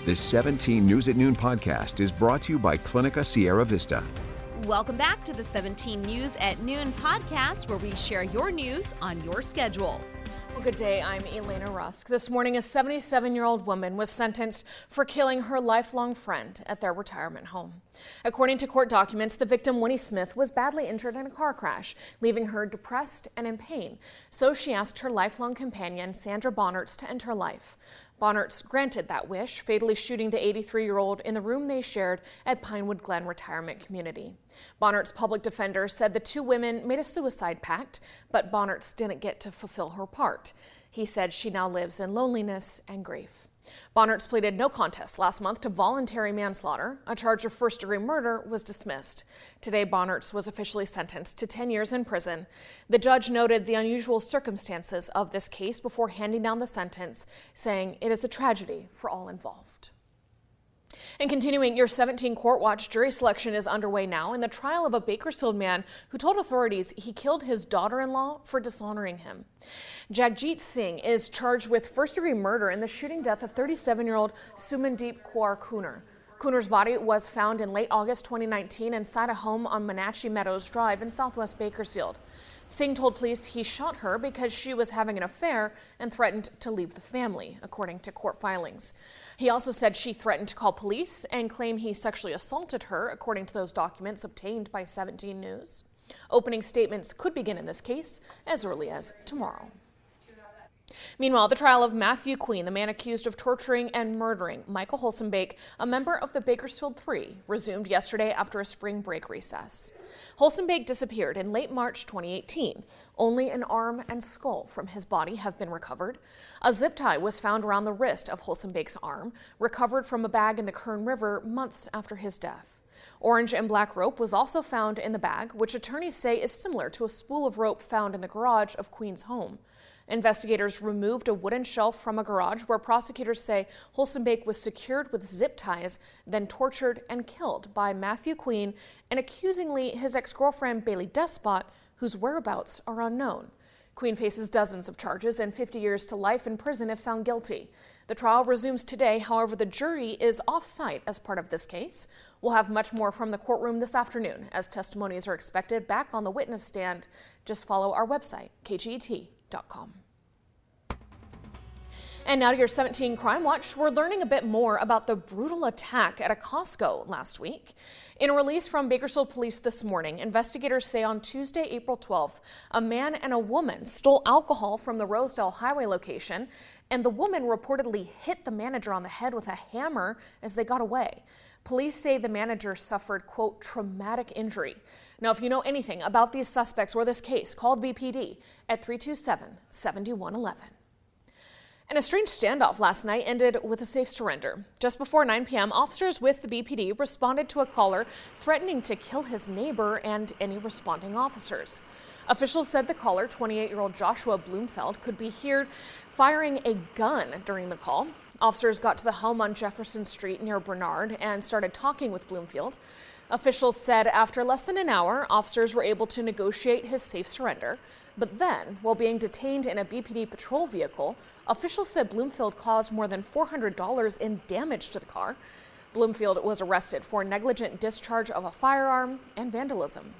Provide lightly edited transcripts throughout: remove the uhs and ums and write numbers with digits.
This 17 News at Noon podcast is brought to you by Clinica Sierra Vista. Welcome back to the 17 News at Noon podcast, where we share your news on your schedule. Well, good day. I'm Elena Rusk. This morning, a 77-year-old woman was sentenced for killing her lifelong friend at their retirement home. According to court documents, the victim, Winnie Smith, was badly injured in a car crash, leaving her depressed and in pain. So she asked her lifelong companion, Sandra Bonnerts, to end her life. Bonnerts granted that wish, fatally shooting the 83-year-old in the room they shared at Pinewood Glen Retirement Community. Bonnerts' public defender said the two women made a suicide pact, but Bonnerts didn't get to fulfill her part. He said she now lives in loneliness and grief. Bonnerts pleaded no contest last month to voluntary manslaughter. A charge of first-degree murder was dismissed. Today, Bonnerts was officially sentenced to 10 years in prison. The judge noted the unusual circumstances of this case before handing down the sentence, saying it is a tragedy for all involved. And continuing your 17 Court Watch, jury selection is underway now in the trial of a Bakersfield man who told authorities he killed his daughter-in-law for dishonoring him. Jagjit Singh is charged with first-degree murder in the shooting death of 37-year-old Sumandeep Kaur Kunar. Kunar's body was found in late August 2019 inside a home on Monachi Meadows Drive in southwest Bakersfield. Singh told police he shot her because she was having an affair and threatened to leave the family, according to court filings. He also said she threatened to call police and claimed he sexually assaulted her, according to those documents obtained by 17 News. Opening statements could begin in this case as early as tomorrow. Meanwhile, the trial of Matthew Queen, the man accused of torturing and murdering Michael Holsenbake, a member of the Bakersfield Three, resumed yesterday after a spring break recess. Holsenbake disappeared in late March 2018. Only an arm and skull from his body have been recovered. A zip tie was found around the wrist of Holsenbake's arm, recovered from a bag in the Kern River months after his death. Orange and black rope was also found in the bag, which attorneys say is similar to a spool of rope found in the garage of Queen's home. Investigators removed a wooden shelf from a garage where prosecutors say Holsenbake was secured with zip ties, then tortured and killed by Matthew Queen and accusingly his ex-girlfriend Bailey Despot, whose whereabouts are unknown. Queen faces dozens of charges and 50 years to life in prison if found guilty. The trial resumes today. However, the jury is off-site as part of this case. We'll have much more from the courtroom this afternoon as testimonies are expected back on the witness stand. Just follow our website, kget.com. And now to your 17 Crime Watch. We're learning a bit more about the brutal attack at a Costco last week. In a release from Bakersfield Police this morning, investigators say on Tuesday, April 12th, a man and a woman stole alcohol from the Rosedale Highway location, and the woman reportedly hit the manager on the head with a hammer as they got away. Police say the manager suffered, quote, traumatic injury. Now, if you know anything about these suspects or this case, call BPD at 327-7111. And a strange standoff last night ended with a safe surrender. Just before 9 p.m., officers with the BPD responded to a caller threatening to kill his neighbor and any responding officers. Officials said the caller, 28-year-old Joshua Bloomfield, could be heard firing a gun during the call. Officers got to the home on Jefferson Street near Bernard and started talking with Bloomfield. Officials said after less than an hour, officers were able to negotiate his safe surrender. But then, while being detained in a BPD patrol vehicle, officials said Bloomfield caused more than $400 in damage to the car. Bloomfield was arrested for negligent discharge of a firearm and vandalism.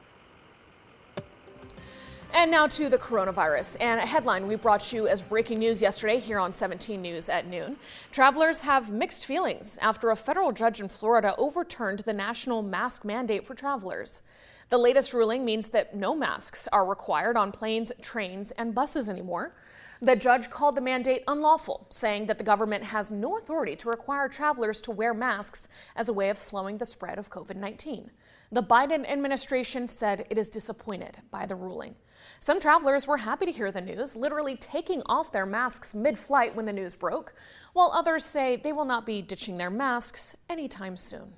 And now to the coronavirus, and a headline we brought you as breaking news yesterday here on 17 News at noon. Travelers have mixed feelings after a federal judge in Florida overturned the national mask mandate for travelers. The latest ruling means that no masks are required on planes, trains, and buses anymore. The judge called the mandate unlawful, saying that the government has no authority to require travelers to wear masks as a way of slowing the spread of COVID-19. The Biden administration said it is disappointed by the ruling. Some travelers were happy to hear the news, literally taking off their masks mid-flight when the news broke, while others say they will not be ditching their masks anytime soon.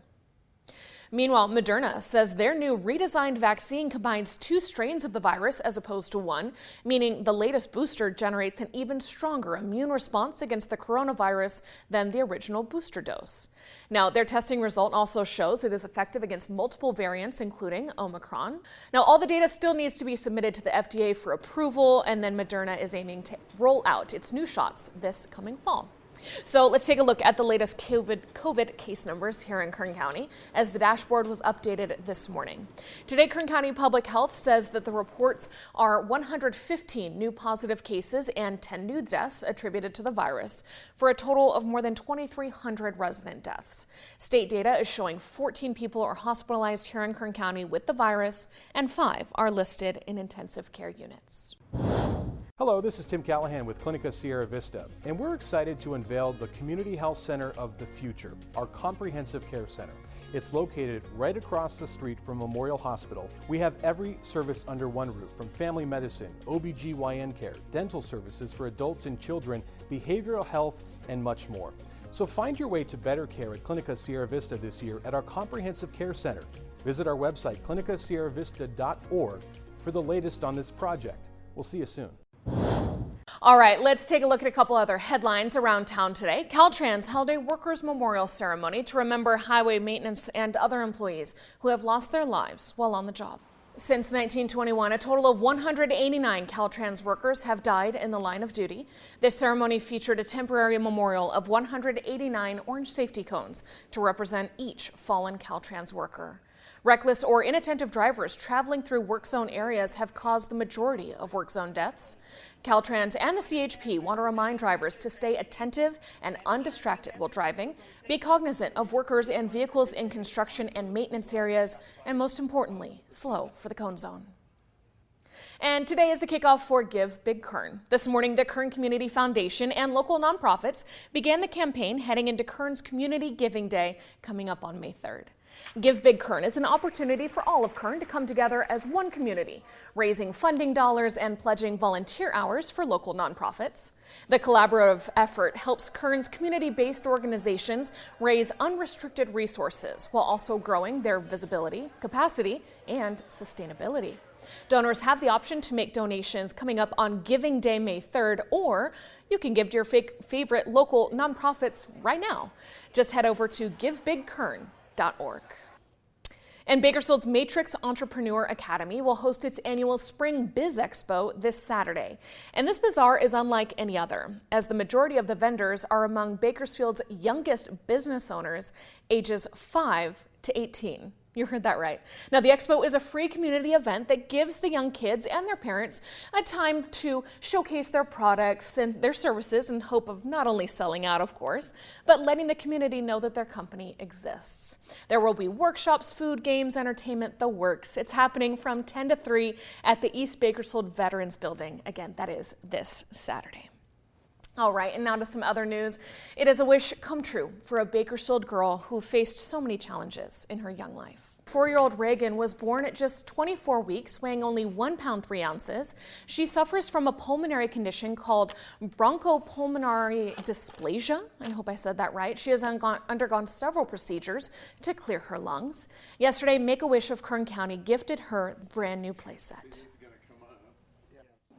Meanwhile, Moderna says their new redesigned vaccine combines two strains of the virus as opposed to one, meaning the latest booster generates an even stronger immune response against the coronavirus than the original booster dose. Now, their testing result also shows it is effective against multiple variants, including Omicron. Now, all the data still needs to be submitted to the FDA for approval, and then Moderna is aiming to roll out its new shots this coming fall. So let's take a look at the latest COVID case numbers here in Kern County as the dashboard was updated this morning. Today, Kern County Public Health says that the reports are 115 new positive cases and 10 new deaths attributed to the virus for a total of more than 2,300 resident deaths. State data is showing 14 people are hospitalized here in Kern County with the virus and 5 are listed in intensive care units. Hello, this is Tim Callahan with Clinica Sierra Vista, and we're excited to unveil the Community Health Center of the Future, our comprehensive care center. It's located right across the street from Memorial Hospital. We have every service under one roof, from family medicine, OBGYN care, dental services for adults and children, behavioral health, and much more. So find your way to better care at Clinica Sierra Vista this year at our comprehensive care center. Visit our website, clinicasierravista.org, for the latest on this project. We'll see you soon. All right, let's take a look at a couple other headlines around town today. Caltrans held a workers' memorial ceremony to remember highway maintenance and other employees who have lost their lives while on the job. Since 1921, a total of 189 Caltrans workers have died in the line of duty. This ceremony featured a temporary memorial of 189 orange safety cones to represent each fallen Caltrans worker. Reckless or inattentive drivers traveling through work zone areas have caused the majority of work zone deaths. Caltrans and the CHP want to remind drivers to stay attentive and undistracted while driving, be cognizant of workers and vehicles in construction and maintenance areas, and most importantly, slow for the cone zone. And today is the kickoff for Give Big Kern. This morning, the Kern Community Foundation and local nonprofits began the campaign heading into Kern's Community Giving Day coming up on May 3rd. Give Big Kern is an opportunity for all of Kern to come together as one community, raising funding dollars and pledging volunteer hours for local nonprofits. The collaborative effort helps Kern's community-based organizations raise unrestricted resources while also growing their visibility, capacity, and sustainability. Donors have the option to make donations coming up on Giving Day, May 3rd, or you can give to your favorite local nonprofits right now. Just head over to givebigkern.org. And Bakersfield's Matrix Entrepreneur Academy will host its annual Spring Biz Expo this Saturday. And this bazaar is unlike any other, as the majority of the vendors are among Bakersfield's youngest business owners, ages 5 to 18. You heard that right. Now, the expo is a free community event that gives the young kids and their parents a time to showcase their products and their services in hope of not only selling out, of course, but letting the community know that their company exists. There will be workshops, food, games, entertainment, the works. It's happening from 10 to 3 at the East Bakersfield Veterans Building. Again, that is this Saturday. All right, and now to some other news. It is a wish come true for a Bakersfield girl who faced so many challenges in her young life. 4-year-old Reagan was born at just 24 weeks, weighing only 1 pound 3 ounces. She suffers from a pulmonary condition called bronchopulmonary dysplasia. I hope I said that right. She has undergone several procedures to clear her lungs. Yesterday, Make-A-Wish of Kern County gifted her the brand new playset.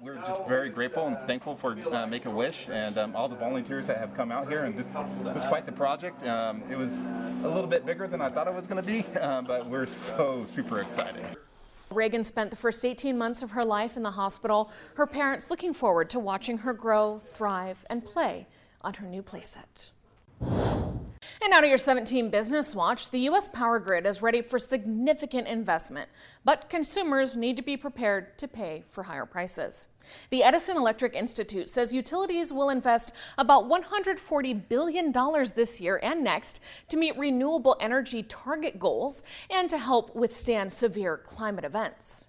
We're just very grateful and thankful for Make-A-Wish and all the volunteers that have come out here, and this was quite the project. It was a little bit bigger than I thought it was going to be, but we're so super excited. Reagan spent the first 18 months of her life in the hospital, her parents looking forward to watching her grow, thrive, and play on her new playset. And now to your 17 Business Watch. The U.S. power grid is ready for significant investment, but consumers need to be prepared to pay for higher prices. The Edison Electric Institute says utilities will invest about $140 billion this year and next to meet renewable energy target goals and to help withstand severe climate events.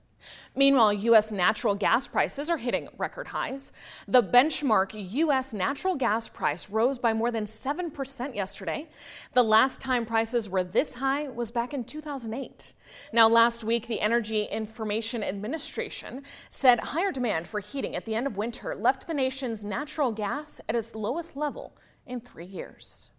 Meanwhile, U.S. natural gas prices are hitting record highs. The benchmark U.S. natural gas price rose by more than 7% yesterday. The last time prices were this high was back in 2008. Now, last week, the Energy Information Administration said higher demand for heating at the end of winter left the nation's natural gas at its lowest level in 3 years.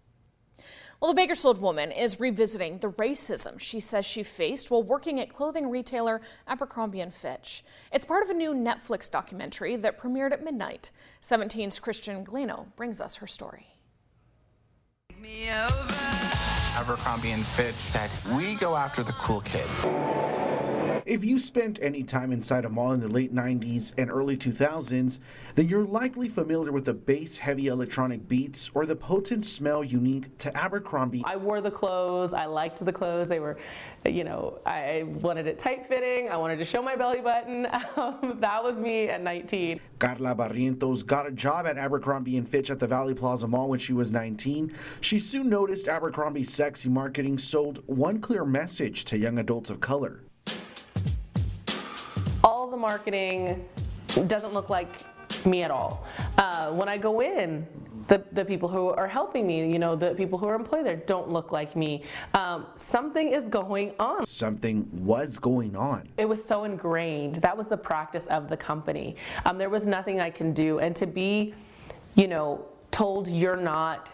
Well, the Bakersfield woman is revisiting the racism she says she faced while working at clothing retailer Abercrombie and Fitch. It's part of a new Netflix documentary that premiered at midnight. 17's Christian Gleno brings us her story. Abercrombie and Fitch said, we go after the cool kids. If you spent any time inside a mall in the late 90s and early 2000s, then you're likely familiar with the bass-heavy electronic beats or the potent smell unique to Abercrombie. I wore the clothes. I liked the clothes. They were, I wanted it tight-fitting. I wanted to show my belly button. That was me at 19. Carla Barrientos got a job at Abercrombie and Fitch at the Valley Plaza Mall when she was 19. She soon noticed Abercrombie's sexy marketing sold one clear message to young adults of color. All the marketing doesn't look like me at all. When I go in, the people who are helping me, the people who are employed there don't look like me. Something is going on. Something was going on. It was so ingrained. That was the practice of the company. There was nothing I can do. And to be, told you're not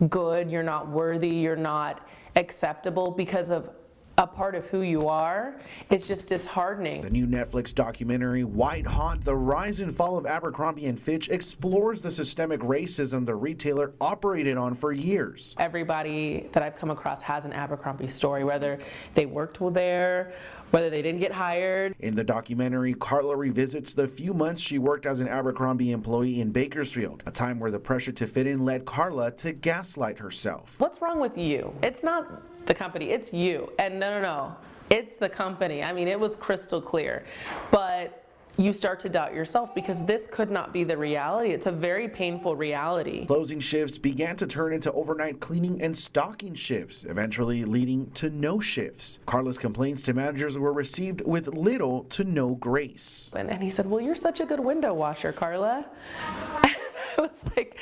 good, you're not worthy, you're not acceptable because of a part of who you are, is just disheartening. The new Netflix documentary, White Hot, The Rise and Fall of Abercrombie and Fitch, explores the systemic racism the retailer operated on for years. Everybody that I've come across has an Abercrombie story, whether they worked there, whether they didn't get hired. In the documentary, Carla revisits the few months she worked as an Abercrombie employee in Bakersfield, a time where the pressure to fit in led Carla to gaslight herself. What's wrong with you? It's not the company, it's you. And no, it's the company. I mean, it was crystal clear. But you start to doubt yourself because this could not be the reality. It's a very painful reality. Closing shifts began to turn into overnight cleaning and stocking shifts, eventually leading to no shifts. Carla's complaints to managers were received with little to no grace. And he said, well, you're such a good window washer, Carla. I was like,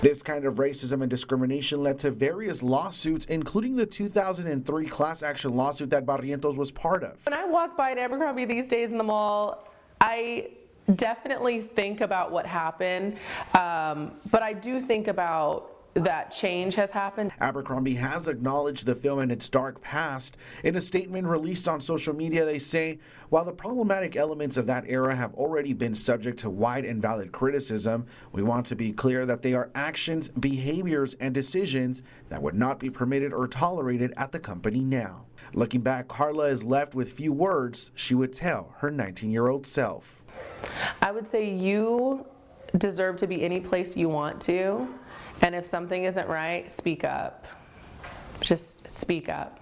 this kind of racism and discrimination led to various lawsuits, including the 2003 class action lawsuit that Barrientos was part of. When I walk by an Abercrombie these days in the mall, I definitely think about what happened, but I do think about that change has happened. Abercrombie has acknowledged the film and its dark past. In a statement released on social media, they say, while the problematic elements of that era have already been subject to wide and valid criticism, we want to be clear that they are actions, behaviors, and decisions that would not be permitted or tolerated at the company now. Looking back, Carla is left with few words she would tell her 19-year-old self. I would say you deserve to be any place you want to. And if something isn't right, speak up. Just speak up.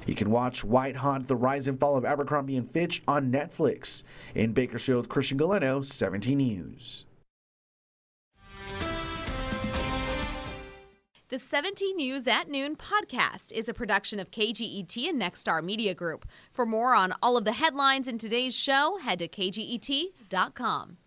You can watch White Hot, The Rise and Fall of Abercrombie and Fitch on Netflix. In Bakersfield, Christian Galeno, 17 News. The 17 News at Noon podcast is a production of KGET and Nexstar Media Group. For more on all of the headlines in today's show, head to kget.com.